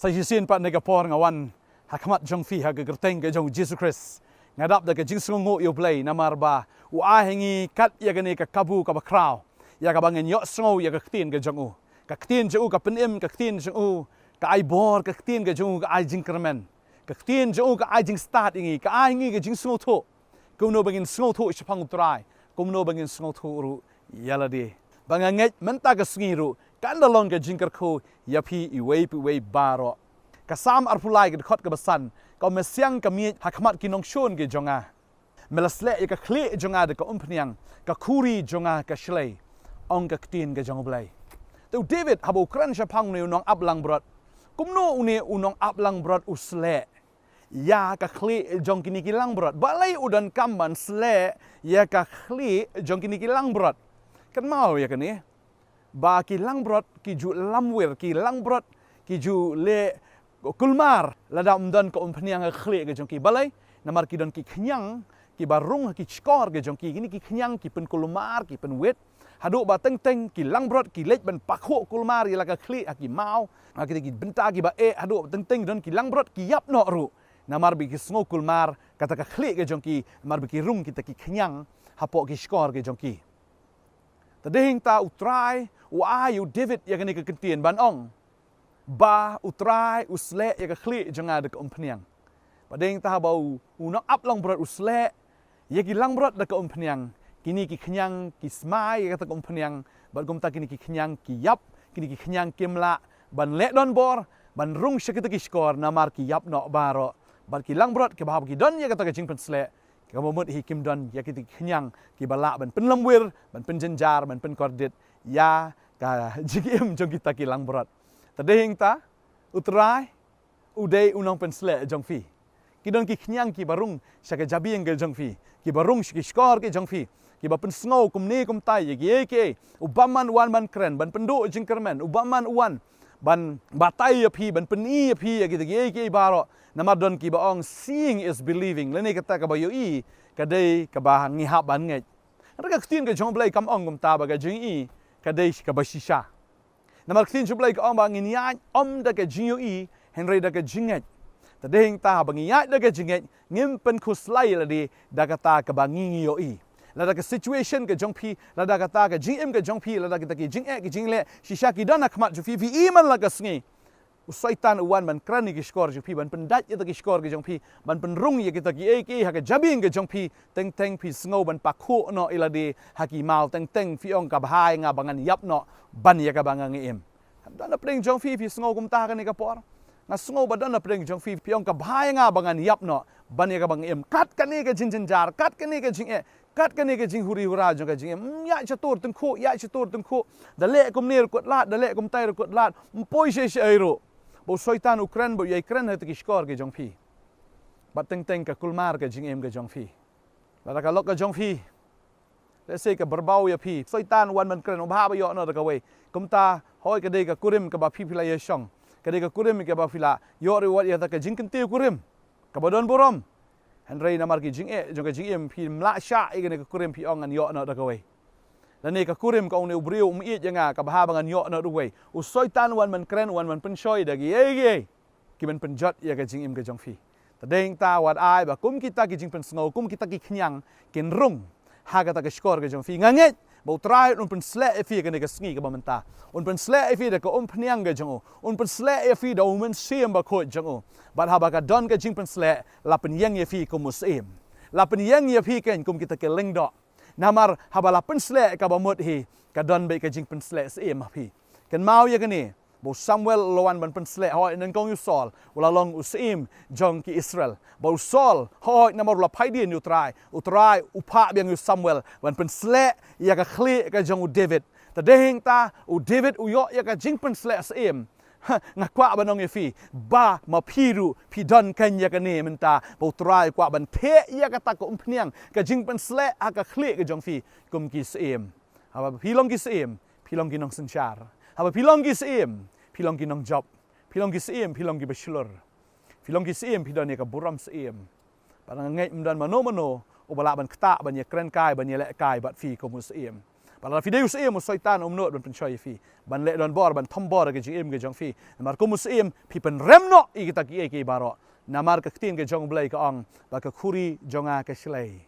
Sayusin pat negapor ngawan hakmat jong fi hagagerteng ke jong Jesus Christ ngadap da ke jing sungo yo play namar ba u ahengi kat ya gane ka kabu ka bakraw ya ka bangen yo sngo ya ka tin ke jong u ka tin jo ka penim ka tin jong u ka ai bor ka tin ke jong ka ai jingkermen ka tin jong ka ai jing start ingi ka ai ngi ke jing sngo tho kumno bangin sngo tho chapang utrai kumno bangin sngo tho ru yalade banganget menta ka sngiru kandalon ke jingker ko yapi iwei baro kasam arpulai ke khot ke basan ka mesyang kami hakmat kinong shon ke jonga melasle ka khle jonga de ka umpniang ka khuri jonga ka shlei ong ka tin ke jong blai tu David habo kran shapang ne unong ablang brot kumno une unong ablang brot usle ya ka khle jong kini kilang brot balai udan kamban sle ya ka khle jong kini kilang brot kan mau ya kan ni ba ki langbrot ki ju lamwir ki langbrot ki ju le kulmar ladam dan ko umpniang khle ke jongki balai namar ki don ki khnyang ki barung ki skor ke jongki gini ki khnyang ki pen kulmar ki pen wet hadu ba teng ki langbrot ki lej ban pakho kulmar ya ka khle ki mau ki benta ki ba hadu teng don ki langbrot ki yap no ru namar bi ki sngo kulmar kata ka khle ke jongki namar bi ki rung kita ki khnyang hapo ki skor ke jongki tadeng ta utrai u David ya kani ke kentien ban ong ba utrai usle ya ka khli jonga de umpniang padeng ta bau unok up long brot usle ya ki lang brot de umpniang kini ki khnyang ki smai ya ka umpniang ban gum ta kini ki khnyang ki yap kini ki khnyang kimla ban le don bor ban rung shakita ki skor namar ki yap no baro ban ki lang brot ke bahab ki don ya ka jingpynsleh kamu mut hikim don ya kita kenyang ki balak ban penlamwir ban penjenjar ban penkordit ya ka jigim jong kita ki lang berat tadeng ta utrai udai unong pensleh jong fi ki don ki kenyang ki barung syaka jabi yang jong fi ki barung ki skor ki jong fi ki ba pen snow kum ni kum tai ye ke ubaman wan ban kren ban pendu jingkermen ubaman wan ban batai ya pi ban peni ya pi ya kita ye ke baro namar don ki baong seeing is believing lene kata ka bayo i kadai ka ba ngihap ban ngai rega ktin ka jong blai kam ong kum ta ba ga jing i kadai ka ba shisha namar ktin ju blai ka ong ba nginya om da ka jing i henry da ka jinget tadeng ta ba ngiya da ka jinget ngim pen khuslai la di da kata ka ba ngi yo i lada ka situation ka jong pi lada kata ka jing em ka jong pi lada kita ki jing e ki jing le shisha ki dana khmat ju fi iman la ka sngi usaitan uwan ban krani ki skor ju pi ban pendat ya ki skor ki jong pi ban penrung ya kita ki ha ka jabing ki jong pi teng pi sngo ban pakhu no iladi haki mal teng fi ong ka bahai nga bangan yap no ban ya ka bangang em dana pring jong fi sngo kum ta ka ni ka por na sngo ba dana pring jong fi ong ka bahai nga bangan yap no ban ya ka bang em kat ka ni ka jinjar kat ka ni ka jing e kat ka ni ka jing huri hura jong ka jing em ya chatur teng khu ya chatur teng khu da le kum ner kot lat da le kum tai kot lat mpoi she euro bo soitan ukran bo yai kran hat ki skor ke jong phi bat teng ka kulmar ke jing em ke jong phi la ka lok ka jong phi le se ka berbau ya phi soitan wan man kran ba ba yo no da ka we kum ta hoi ka de ka kurim ka ba phi pila ye shong ka de ka kurim ke ba pila yo re wat ya ta ka jing kente kurim ka bodon borom henry namar ki jing e jong ka jing em phi mla sha e ka kurim phi ong an yo no da ka we dan ni ka kurim ka ong ubrio umiit janga ka baha bangan yo na ruway usoitan wan man kren wan man penshoy dagi ye ki man penjot ya ka jing im ka jong fi tadeng ta wat ai ba kum kita ki jing pen sngo kum kita ki khnyang kin rung ha ka ta ka skor ka jong fi nganget bo try un pen sleh e fi ka ni ka sngi ka ba menta un pen sleh e fi da ka phnyang ka jong un pen sleh e fi da un sim ba kho jong ba ha ba ka don ka jing pen sleh la pen yang ye fi kum musim la pen yang ye fi ken kum kita ke leng do namar habala pensleh ka bamut hi ka don be ka jing pensleh se em hi kan mau ya kani bo Samuel lawan ban pensleh ho nan kong Saul wala long usim jong ki Israel bo Saul ho namar la phaidin utrai upha biang Samuel ban pensleh ya ka khli ka jong David ta dehing ta David yo ya ka jing pensleh se em ngakwa banong fi ba ma phiru phi don kan ya kane menta bo trai kwa ban the ya ka ta ko phniang ka jing pensleh a ka khli ka jong fi kum ki sem aba philong ki sem philong ki nong sanchar aba philong ki sem philong ki nong job philong ki sem philong ki bachelor philong ki sem phi don ya ka buram sem parang ngai mdan mano o bala ban kta ban ya kren kai ban ya le kai bat fi ko mus sem Bala fi deus em soitan not ban penchoi fi ban le don bor ban thom bor ke jing em ke jong fi mar ko mus em pi pen remno I kita ki ke baro namar ka tin ke jong blai ka ong ba ka khuri jonga ke shlei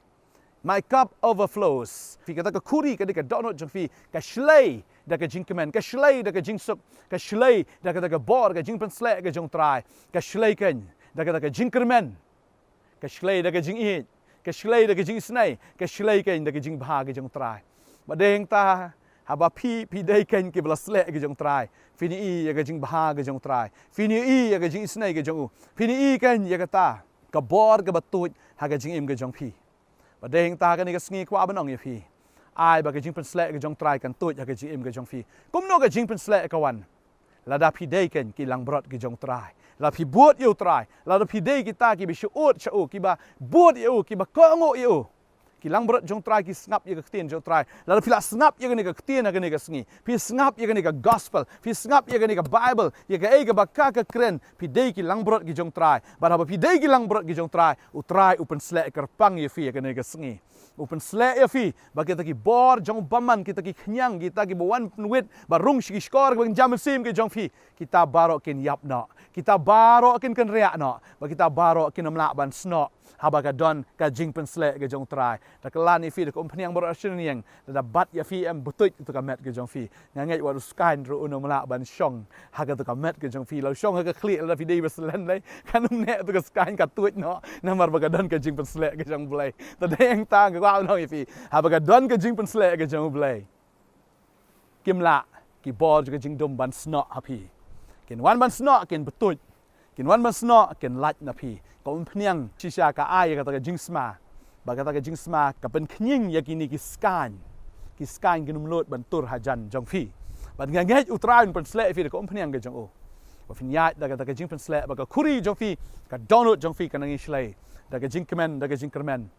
my cup overflows fi kata ka khuri ka de ka donot jong fi ka shlei da ka jing kemen ka shlei da ka jing suk ka shlei da ka bor ka jing pensleh ke jong trai ka shlei ken da ka jing kermen ka shlei da ka jing I ka shlei da ka jing snai ka shlei ken da ka jing bha ke jong trai ba deng ta haba pi dei ken ke bla sleh ke jong trai fini I ya ka jing bha ke jong trai fini I ya ka jing snai ke jong u fini I ken ya ka ta ka bor ka batut ha ka jing im ke jong pi ba deng ta ka ni ka sngi kwa banong ya pi ai ba ka jing pensleh ke jong trai kan tut ya ka jing im ke jong pi kum no ka jing pensleh ka wan la da pi dei ken ki lang brot ke jong trai la pi buat yu trai la da pi dei kita ki bi shuut chau ki ba buat yu ki ba kongo yu ki lang brot jong trai ki snap ye ka tien jong trai la phi la snap ye ka tien ka ni ka sngi phi snap ye ka ni ka gospel phi snap ye ka ni ka bible ye ka e ka ba ka kren phi dei ki lang brot ki jong trai ba phi dei ki lang brot ki jong trai u trai u pensleh ka pang ye fi ye ka ni ka sngi u pensleh ye fi ba kita ki bor jong baman kita ki khnyang kita ki bawan penwit ba rung shi skor bang jam sim ki jong fi kita baro kin yap no kita baro kin kan ria no ba kita baro kin amla ban sno haba ka don ka jing pensleh ke jong trai da kelan fi de kompanyang bor asiniang da bat ya fi em butut tu ka met ke jong fi ngangai wa skan ru uno mala ban shong ha ka tu ka met ke jong fi lo shong ha ka khli la fi dei beslen lai kanum ne tu ka skan ka tuit no namar ba ka don ka jing pensleh ke jong blai ta deng ta ka wa no fi haba ka don ka jing pensleh ke jong blai kimla ki bor ka jing dum ban sno hapi kin wan ban sno kin butut kin wan ban sno kin lat na pi kompanyang shisha ka ai ka ta jing sma ba ka ta jing sma ka pen khnying ya kini ki skan ginum lot ban tur hajan jong fi ban ngangai utrain pensleh fi ko kompanyang ke jong o ba fin ya da ka ta jing pensleh ba ka khuri jong fi ka donut jong fi ka nang shlei da ka jing kemen da ka jing kermen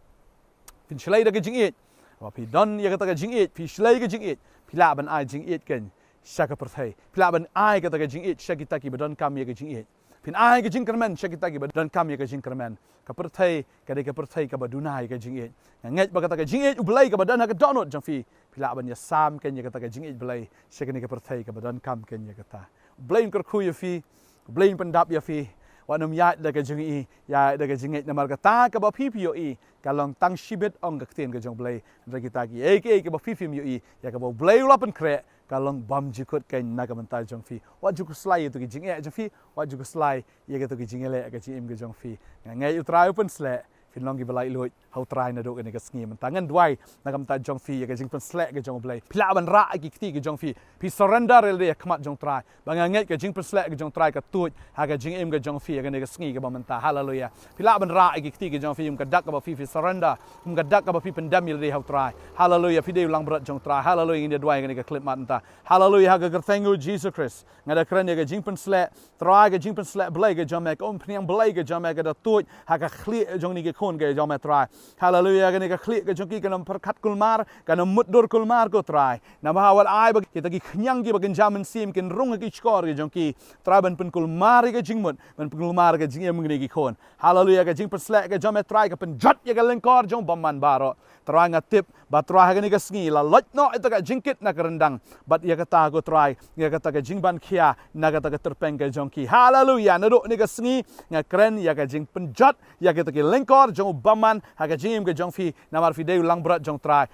fin shlei da ka jing it ba fi don ya ka ta jing it fi shlei ka jing it fi la ban ai jing it ken shaka perthai fi la ban ai ka ta jing it shakita ki badon kam ya ka jing it pin ai ka jing kermen shakita ki badon kam ya ka jing kermen ka perthai ka de ka perthai ka badunai ka jing it ngai ba ka ta jing it ublai ka badan ka donut jong fi pila ban ya sam ken ya ka ta jing it blai shakani ka perthai ka badon kam ken ya ka ta blame kar khu ya fi blame pandap ya fi wa num ya da ka jing I ya da ka jing it namar ka ta ka ba pi pi yo I ka long tang shibet ong ka tien ka jong blai ra kita ki e ka ba pi pi yo I ya ka ba blai la pen kre kalong bam jikut ken na ka mentai jong fi wa juk slai tu ki jing e jong fi wa juk slai ye ka tu ki jing le ka chi im ka jong fi ngai utrai open sleh fin long ki balai loi hau trai na do ka ni ka sngi mentangan duai na ka mentai jong fi ye ka jing pen sleh ka jong blai pila ban ra ki ti ka jong fi pi surrender le de khamat jong trai ba ngai ka jing pen sleh ka jong trai ka tu ha ka jing im ka jong fi ye ka ni ka sngi ka ba menta hallelujah pila ban ra ki ti ka jong fi um ka dak ka ba fi surrender um ka dak ka ba fi pendam le hau trai hallelujah fi de lang brat jong trai hallelujah ni duai ka ni ka clip mat menta hallelujah ha ka thank you Jesus Christ ngada kran ye ka jing pen sleh trai ka jing pen sleh blai ka jong mek om pniang blai ka jong mek ka tu ha ka khli jong ni ka khon ka jong mek trai hallelujah ka ni ka khli ka jong ki ka nam perkhat kulmar ka nam muddur kulmar ko trai na bahawal ai ba kita ki khnyang ki ba kan jaman sim kin rung ki skor ka jong ki trai ban pen kulmar ka jing mut ban pen kulmar ka jing em ni ki khon hallelujah ka jing pen sleh ka jong mek trai ka pen jot ye ka lengkor jong baman baro trai ngatip ba trai ka ni ka sngi la lot no ita ka jingkit na kerendang bat ya kata ko trai ya kata ka jingban khia na kata ka terpeng ka jong ki hallelujah na do ni ka sngi nga kren ya ka jing penjot ya kata ki lengkor jong baman ha ka jing ka jong fi na mar fi de lang brat jong trai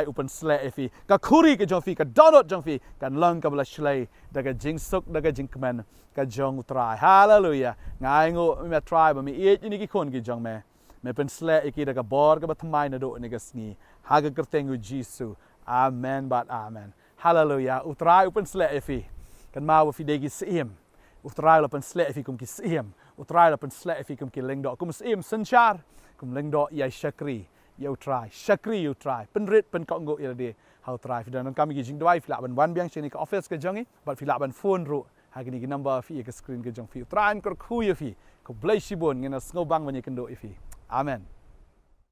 open sleh fi ka khuri ka jong fi ka donut jong fi kan lang ka bla shlei da ka jing suk da ka jing kmen ka jong trai hallelujah ngai ngo me trai ba mi e ni ki khon ki jong me pen sleh iki da ka bor ka ba thamai na do ni ka sngi ha ka kertengu jisu amen but amen hallelujah utrai open sleh fi kan mau fi de ki sim utrai open sleh fi kum ki sim utrai open sleh fi kum ki lengdo kum sim sanchar kum lengdo ya shakri you try penrit pen kok ngok ya de how try fi dan kami ki jing dwai fi la ban wan biang chini ka office ka jongi but fi la ban phone ru ha ki ni number fi ka screen ka jong fi try an kor khu ya fi ko blai shibon ngena sngo bang ban ye kendo fi amen